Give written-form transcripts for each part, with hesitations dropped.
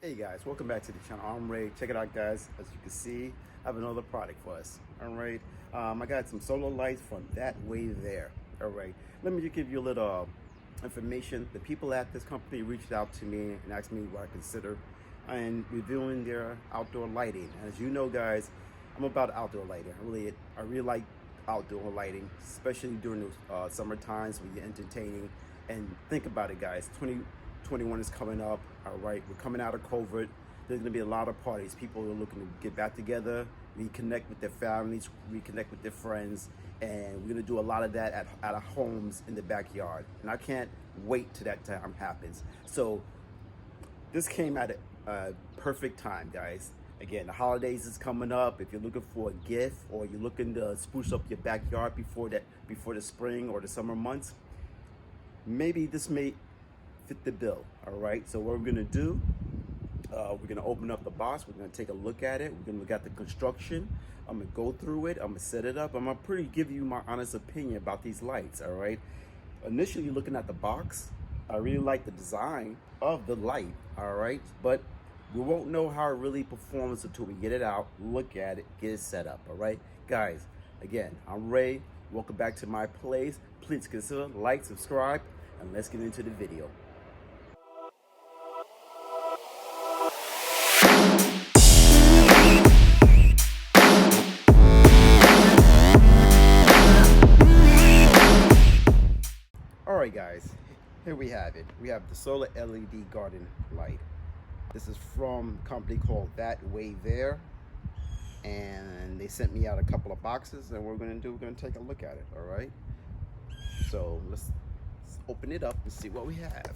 Hey guys, welcome back to the channel. I'm Ray. Check it out, guys. As you can see, I have another product for us. All right, I got some solar lights from Thatwaythere. All right, let me just give you a little information. The people at this company reached out to me and asked me what I consider and reviewing their outdoor lighting. As you know, guys, I'm about outdoor lighting. I really like outdoor lighting, especially during those summer times when you're entertaining. And think about it, guys. 2021 is coming up. All right, we're coming out of COVID. There's going to be a lot of parties. People are looking to get back together, reconnect with their families, reconnect with their friends, and we're going to do a lot of that at our homes in the backyard. And I can't wait till that time happens. So this came at a perfect time, guys. Again, the holidays is coming up. If you're looking for a gift or you're looking to spruce up your backyard before the spring or the summer months, maybe this may fit the bill. All right, so what we're gonna do, we're gonna open up the box, we're gonna take a look at it, we're gonna look at the construction, I'm gonna go through it, I'm gonna set it up, I'm gonna give you my honest opinion about these lights. All right, initially looking at the box, I really like the design of the light. All right, but we won't know how it really performs until we get it out, look at it, get it set up. All right, guys, again, I'm Ray. Welcome back to my place. Please consider like, subscribe, and let's get into the video. All right, guys, here we have it. We have the solar LED garden light. This is from a company called Thatwaythere, and they sent me out a couple of boxes, and we're gonna take a look at it. All right, so let's open it up and see what we have.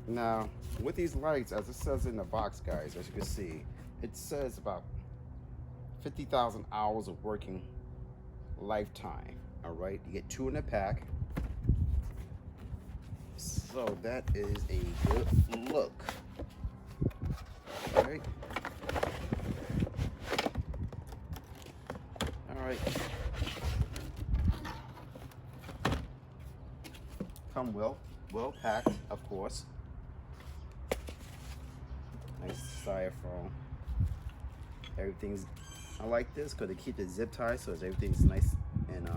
Now, with these lights, as it says in the box, guys, as you can see, it says about 50,000 hours of working lifetime. All right, you get 2 in a pack, so that is a good look. All right, come well packed, of course. Nice styrofoam. I like this because they keep it zip tied, so everything's nice and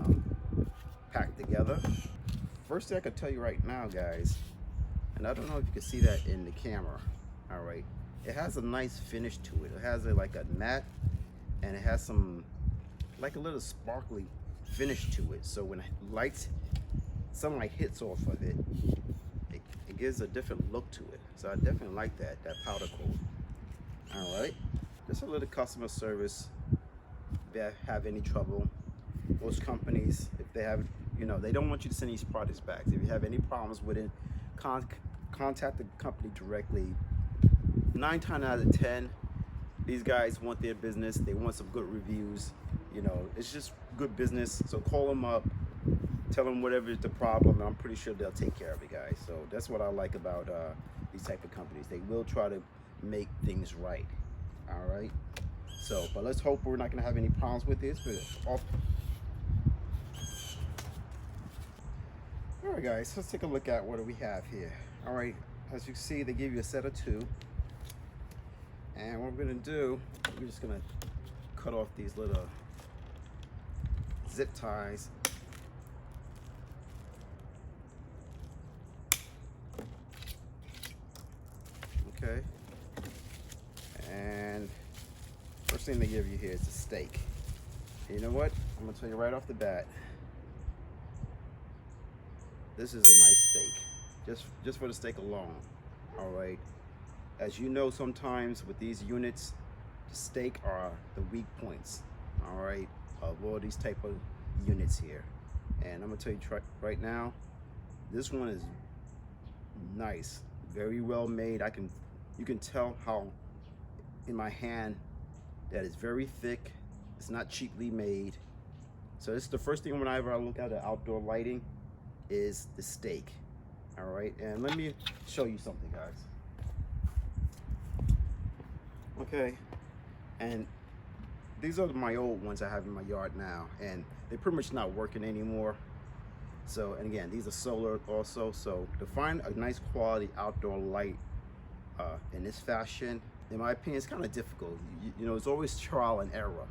packed together. First thing I can tell you right now, guys, and I don't know if you can see that in the camera. All right, it has a nice finish to it. It has like a matte, and it has some like a little sparkly finish to it. So when sunlight hits off of it, it gives a different look to it. So I definitely like that powder coat. All right, just a little customer service. If they have any trouble, most companies, if they have, they don't want you to send these products back. If you have any problems with it, contact the company directly. 9 times out of 10, these guys want their business. They want some good reviews. It's just good business. So call them up, tell them whatever is the problem, and I'm pretty sure they'll take care of it, guys. So that's what I like about these type of companies. They will try to make things right. All right. So, but let's hope we're not going to have any problems with this. All right, guys, let's take a look at what do we have here. All right, as you can see, they give you a set of 2. And what we're going to do, we're just going to cut off these little zip ties. Okay. And first thing they give you here is a stake. And you know what? I'm going to tell you right off the bat. This is a nice stake, just for the stake alone. All right. As you know, sometimes with these units, the stake are the weak points. All right, of all these type of units here. And I'm gonna tell you right now, this one is nice, very well made. You can tell how in my hand that it's very thick. It's not cheaply made. So this is the first thing whenever I look at the outdoor lighting is the stake. All right, and let me show you something, guys. Okay, and these are my old ones I have in my yard now, and they're pretty much not working anymore. So, and again, these are solar also. So to find a nice quality outdoor light in this fashion, in my opinion, it's kind of difficult. You know, it's always trial and error.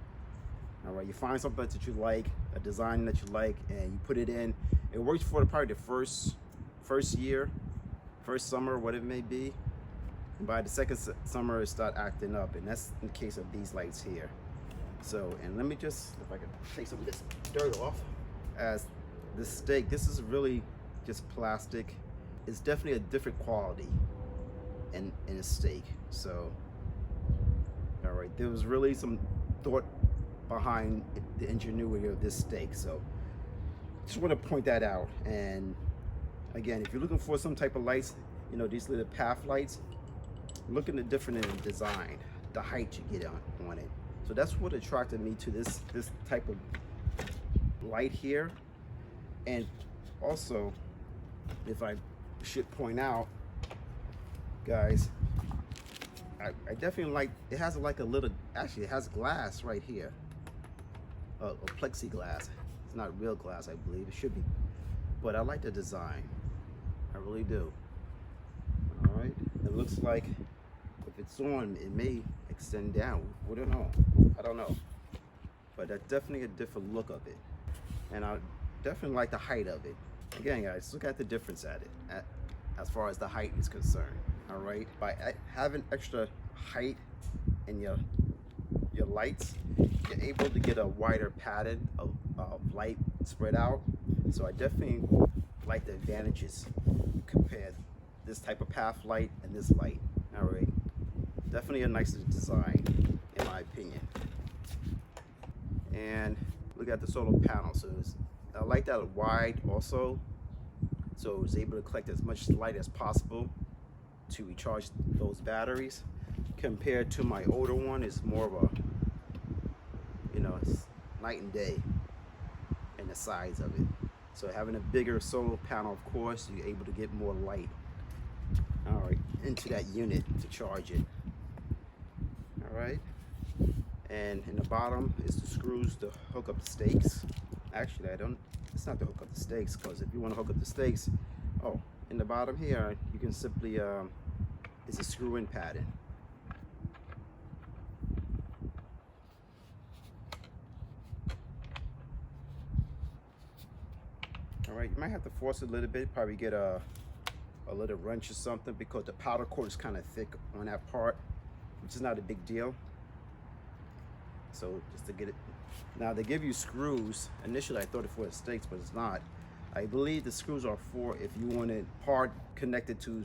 All right, you find something that you like, a design that you like, and you put it in. It works for probably the first year, first summer, what it may be. And by the second summer, it start acting up, and that's in the case of these lights here. So, and let me just, if I can take some of this dirt off. As this stake, this is really just plastic. It's definitely a different quality in a stake. So, all right, there was really some thought behind the ingenuity of this stake. So just want to point that out. And again, if you're looking for some type of lights, you know, these little path lights, looking at different in the design, the height you get on it. So that's what attracted me to this type of light here. And also, if I should point out, guys, I definitely like, it has like a little, actually it has glass right here, a plexiglass. It's not real glass, I believe. It should be, but I like the design. I really do. All right, it looks like if it's on, it may extend down. We don't know. I don't know, but that's definitely a different look of it, and I definitely like the height of it. Again, guys, look at the difference at it, as far as the height is concerned. All right, by having extra height in your lights, you're able to get a wider pattern of light spread out. So I definitely like the advantages compared this type of path light and this light. All right, definitely a nicer design in my opinion. And look at the solar panel. So I like that wide also, so it was able to collect as much light as possible to recharge those batteries, compared to my older one. It's more of a, you know, it's night and day in the size of it. So having a bigger solar panel, of course, you're able to get more light, all right, into that unit to charge it. All right, and in the bottom is the screws to hook up the stakes. Actually, it's not to hook up the stakes, because if you want to hook up the stakes, oh, in the bottom here, you can simply, it's a screw-in pattern. All right, you might have to force it a little bit, probably get a little wrench or something, because the powder coat is kind of thick on that part, which is not a big deal. So just to get it, now they give you screws. Initially I thought it was stakes, but it's not. I believe the screws are for if you want it hard connected to,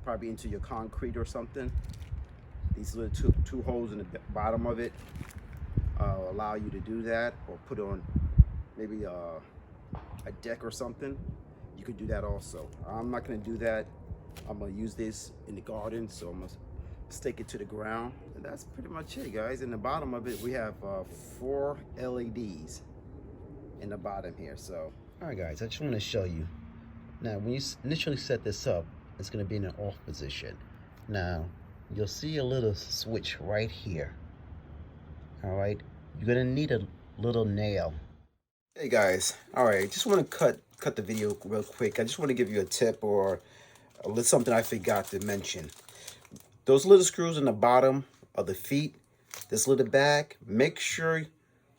probably into your concrete or something. These little two holes in the bottom of it allow you to do that, or put on maybe a deck or something. You could do that also. I'm not going to do that. I'm going to use this in the garden, so I'm going to stake it to the ground. And that's pretty much it, guys. In the bottom of it, we have 4 LEDs in the bottom here. So, all right, guys, I just want to show you. Now, when you initially set this up, it's going to be in an off position. Now, you'll see a little switch right here. All right, you're going to need a little nail. Hey guys, all right, just want to cut the video real quick. I just want to give you a tip or a little something I forgot to mention. Those little screws in the bottom of the feet, this little bag, make sure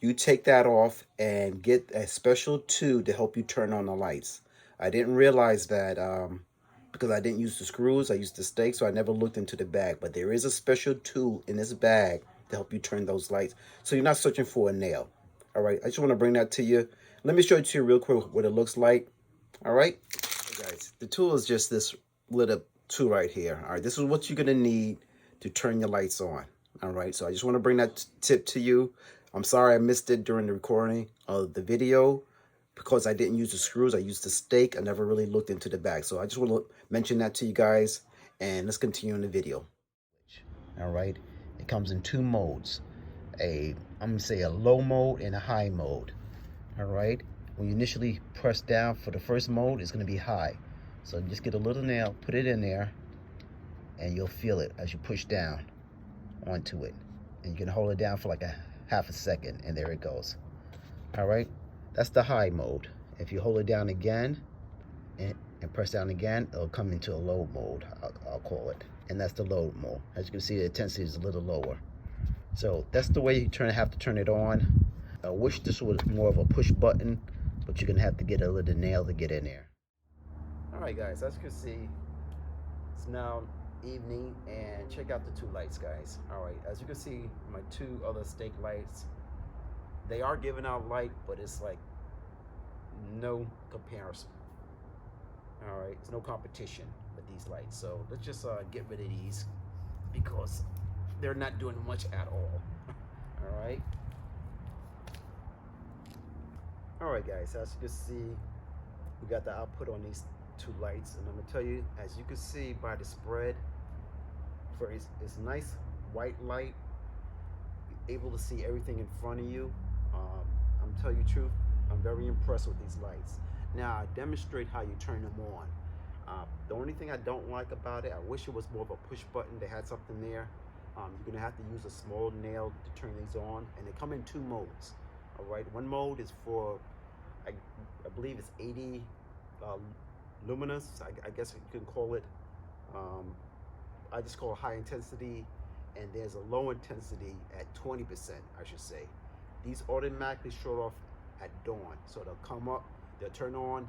you take that off and get a special tool to help you turn on the lights. I didn't realize that because I didn't use the screws, I used the stake, so I never looked into the bag. But there is a special tool in this bag to help you turn those lights, so you're not searching for a nail. All right, I just want to bring that to you. Let me show it to you real quick what it looks like. All right, hey guys, the tool is just this little tool right here. All right, this is what you're gonna need to turn your lights on. All right, so I just want to bring that tip to you. I'm sorry I missed it during the recording of the video because I didn't use the screws. I used the stake. I never really looked into the bag. So I just want to mention that to you guys, and let's continue in the video. All right, it comes in 2 modes. I'm gonna say a low mode and a high mode. All right, when you initially press down for the first mode, it's gonna be high. So just get a little nail, put it in there, and you'll feel it as you push down onto it. And you can hold it down for like a half a second, and there it goes. All right, that's the high mode. If you hold it down again and press down again, it'll come into a low mode, I'll call it. And that's the low mode. As you can see, the intensity is a little lower. So that's the way you have to turn it on. I wish this was more of a push button, but you're gonna have to get a little nail to get in there. All right, guys, as you can see, it's now evening, and check out the two lights, guys. All right, as you can see, my two other stake lights, they are giving out light, but it's like no comparison. All right, it's no competition with these lights. So let's just get rid of these because they're not doing much at all. All right. All right, guys, as you can see, we got the output on these two lights, and I'm gonna tell you, as you can see by the spread, for it's nice white light, you're able to see everything in front of you. I'm telling you the truth, I'm very impressed with these lights. Now I demonstrate how you turn them on. The only thing I don't like about it, I wish it was more of a push button. They had something there. You're gonna have to use a small nail to turn these on, and they come in two modes. All right, one mode is for, I believe it's 80 luminous, I guess you can call it. I just call it high intensity, and there's a low intensity at 20%, I should say. These automatically shut off at dawn, so they'll come up, they'll turn on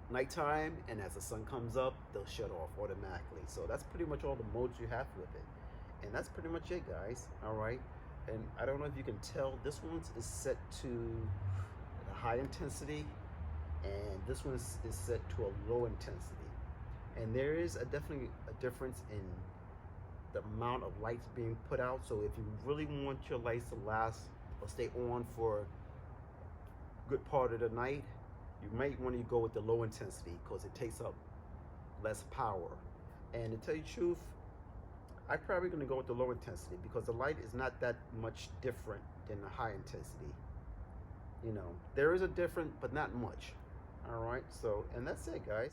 nighttime, and as the sun comes up, they'll shut off automatically. So that's pretty much all the modes you have with it, and that's pretty much it, guys. All right. And I don't know if you can tell, this one is set to a high intensity, and this one is set to a low intensity. And there is definitely a difference in the amount of lights being put out. So if you really want your lights to last or stay on for a good part of the night, you might want to go with the low intensity because it takes up less power. And to tell you the truth, I'm probably going to go with the low intensity because the light is not that much different than the high intensity. You know, there is a difference, but not much. All right, so, and that's it, guys.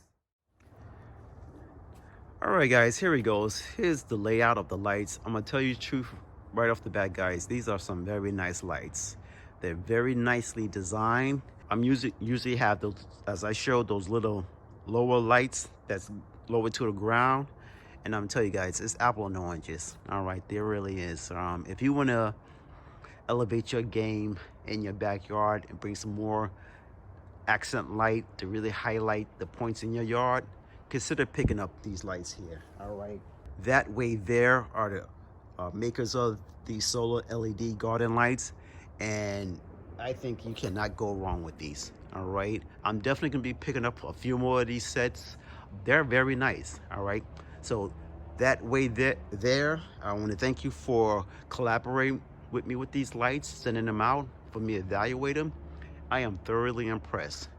All right, guys, here he goes. Here's the layout of the lights. I'm going to tell you the truth right off the bat, guys. These are some very nice lights. They're very nicely designed. I'm usually have those, as I showed, those little lower lights that's lower to the ground. And I'm telling you guys, it's apple and oranges. All right, there really is. If you want to elevate your game in your backyard and bring some more accent light to really highlight the points in your yard, consider picking up these lights here. All right. Thatwaythere are the makers of these solar LED garden lights, and I think you cannot go wrong with these. All right. I'm definitely gonna be picking up a few more of these sets. They're very nice. All right. So Thatwaythere, I want to thank you for collaborating with me with these lights, sending them out for me to evaluate them. I am thoroughly impressed.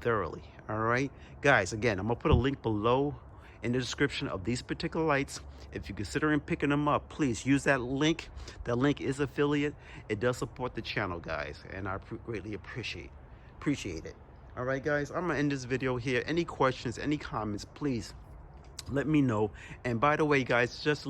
Thoroughly. All right, guys, again, I'm gonna put a link below in the description of these particular lights. If you're considering picking them up, please use that link. That link is affiliate. It does support the channel, guys, and I greatly appreciate it. All right, guys, I'm gonna end this video here. Any questions, any comments, please let me know. And by the way, guys, just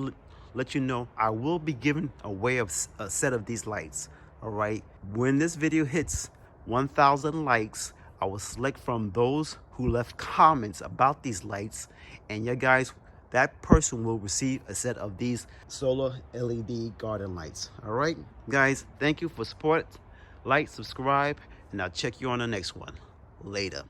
let you know, I will be giving away a set of these lights. All right, when this video hits 1,000 likes, I will select from those who left comments about these lights, and you guys, that person will receive a set of these solar LED garden lights. All right, guys, thank you for support. Like, subscribe, and I'll check you on the next one. Later.